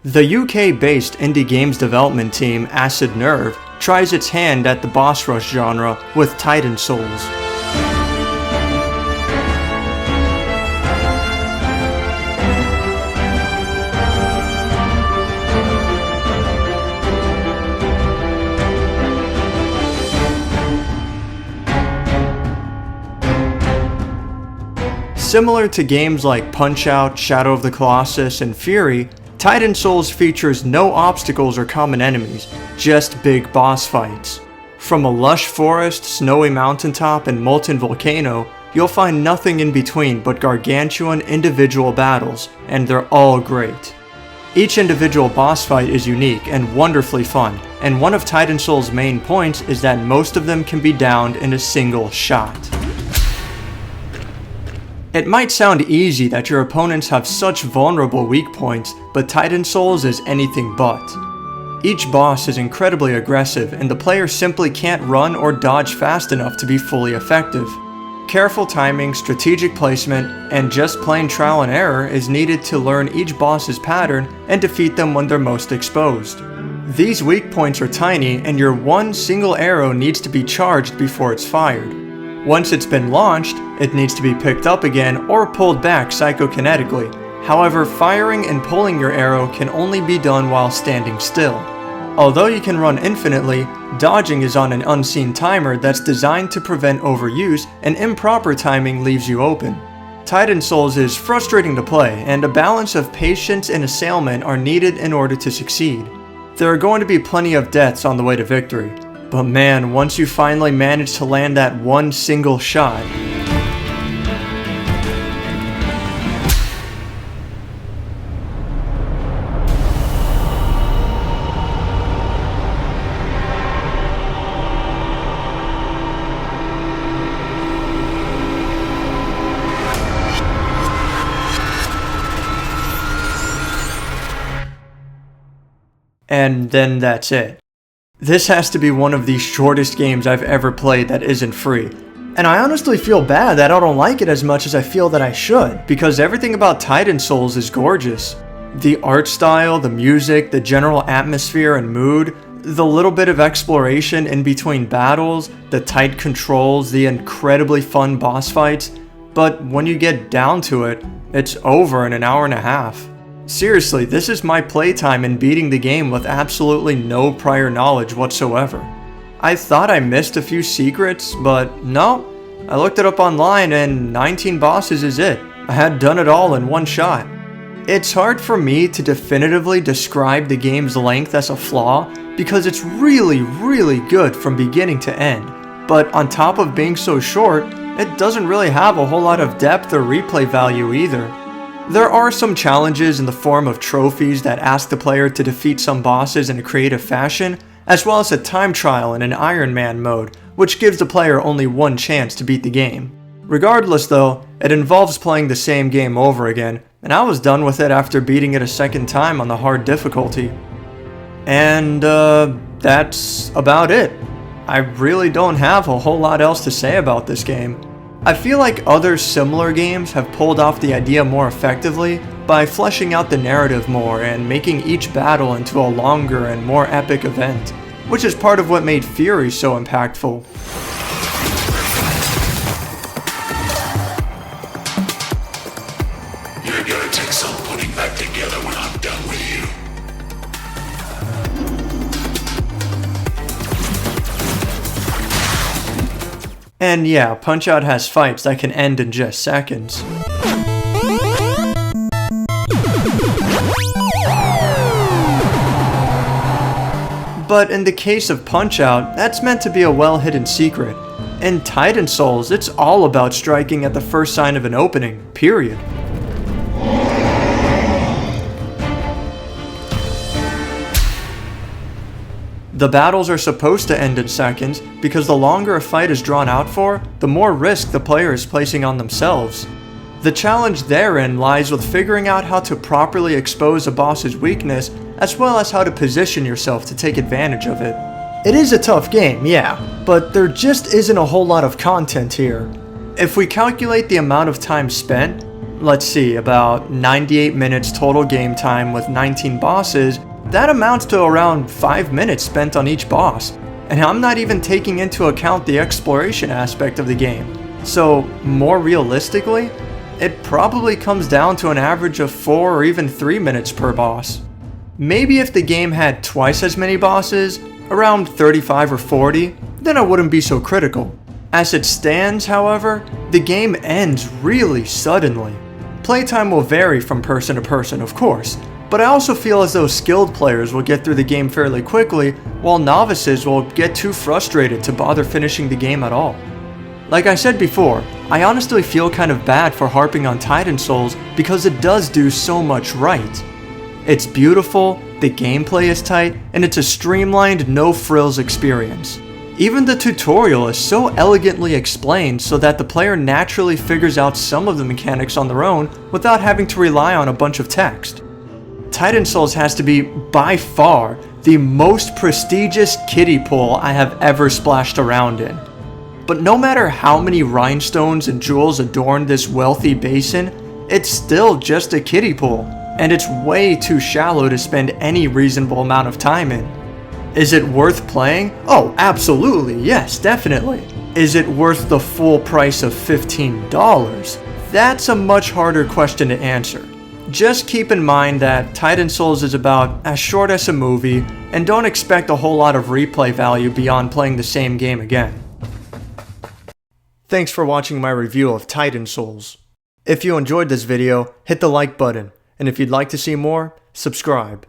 The UK-based indie games development team Acid Nerve tries its hand at the boss rush genre with Titan Souls. Similar to games like Punch-Out, Shadow of the Colossus, and Furi, Titan Souls features no obstacles or common enemies, just big boss fights. From a lush forest, snowy mountaintop, and molten volcano, you'll find nothing in between but gargantuan individual battles, and they're all great. Each individual boss fight is unique and wonderfully fun, and one of Titan Souls' main points is that most of them can be downed in a single shot. It might sound easy that your opponents have such vulnerable weak points, but Titan Souls is anything but. Each boss is incredibly aggressive, and the player simply can't run or dodge fast enough to be fully effective. Careful timing, strategic placement, and just plain trial and error is needed to learn each boss's pattern and defeat them when they're most exposed. These weak points are tiny, and your one single arrow needs to be charged before it's fired. Once it's been launched, it needs to be picked up again or pulled back psychokinetically. However, firing and pulling your arrow can only be done while standing still. Although you can run infinitely, dodging is on an unseen timer that's designed to prevent overuse, and improper timing leaves you open. Titan Souls is frustrating to play, and a balance of patience and assailment are needed in order to succeed. There are going to be plenty of deaths on the way to victory. But man, once you finally manage to land that one single shot, and then that's it. This has to be one of the shortest games I've ever played that isn't free. And I honestly feel bad that I don't like it as much as I feel that I should, because everything about Titan Souls is gorgeous. The art style, the music, the general atmosphere and mood, the little bit of exploration in between battles, the tight controls, the incredibly fun boss fights. But when you get down to it, it's over in an hour and a half. Seriously, this is my playtime in beating the game with absolutely no prior knowledge whatsoever. I thought I missed a few secrets, but no. I looked it up online and 19 bosses is it. I had done it all in one shot. It's hard for me to definitively describe the game's length as a flaw because it's really good from beginning to end. But on top of being so short, it doesn't really have a whole lot of depth or replay value either. There are some challenges in the form of trophies that ask the player to defeat some bosses in a creative fashion, as well as a time trial in an Iron Man mode, which gives the player only one chance to beat the game. Regardless though, it involves playing the same game over again, and I was done with it after beating it a second time on the hard difficulty. And that's about it. I really don't have a whole lot else to say about this game. I feel like other similar games have pulled off the idea more effectively by fleshing out the narrative more and making each battle into a longer and more epic event, which is part of what made Furi so impactful. You're gonna take some putting back together when I'm done with you. And yeah, Punch-Out has fights that can end in just seconds. But in the case of Punch-Out, that's meant to be a well-hidden secret. In Titan Souls, it's all about striking at the first sign of an opening, period. The battles are supposed to end in seconds because the longer a fight is drawn out for, the more risk the player is placing on themselves. The challenge therein lies with figuring out how to properly expose a boss's weakness, as well as how to position yourself to take advantage of it. It is a tough game, yeah, but there just isn't a whole lot of content here. If we calculate the amount of time spent, let's see, about 98 minutes total game time with 19 bosses, that amounts to around 5 minutes spent on each boss. And I'm not even taking into account the exploration aspect of the game. So, more realistically, it probably comes down to an average of 4 or even 3 minutes per boss. Maybe if the game had twice as many bosses, around 35 or 40, then I wouldn't be so critical. As it stands, however, the game ends really suddenly. Playtime will vary from person to person, of course, but I also feel as though skilled players will get through the game fairly quickly, while novices will get too frustrated to bother finishing the game at all. Like I said before, I honestly feel kind of bad for harping on Titan Souls because it does do so much right. It's beautiful, the gameplay is tight, and it's a streamlined, no-frills experience. Even the tutorial is so elegantly explained so that the player naturally figures out some of the mechanics on their own without having to rely on a bunch of text. Titan Souls has to be, by far, the most prestigious kiddie pool I have ever splashed around in. But no matter how many rhinestones and jewels adorn this wealthy basin, it's still just a kiddie pool, and it's way too shallow to spend any reasonable amount of time in. Is it worth playing? Oh, absolutely, yes, definitely. Is it worth the full price of $15? That's a much harder question to answer. Just keep in mind that Titan Souls is about as short as a movie, and don't expect a whole lot of replay value beyond playing the same game again. Thanks for watching my review of Titan Souls. If you enjoyed this video, hit the like button, and if you'd like to see more, subscribe.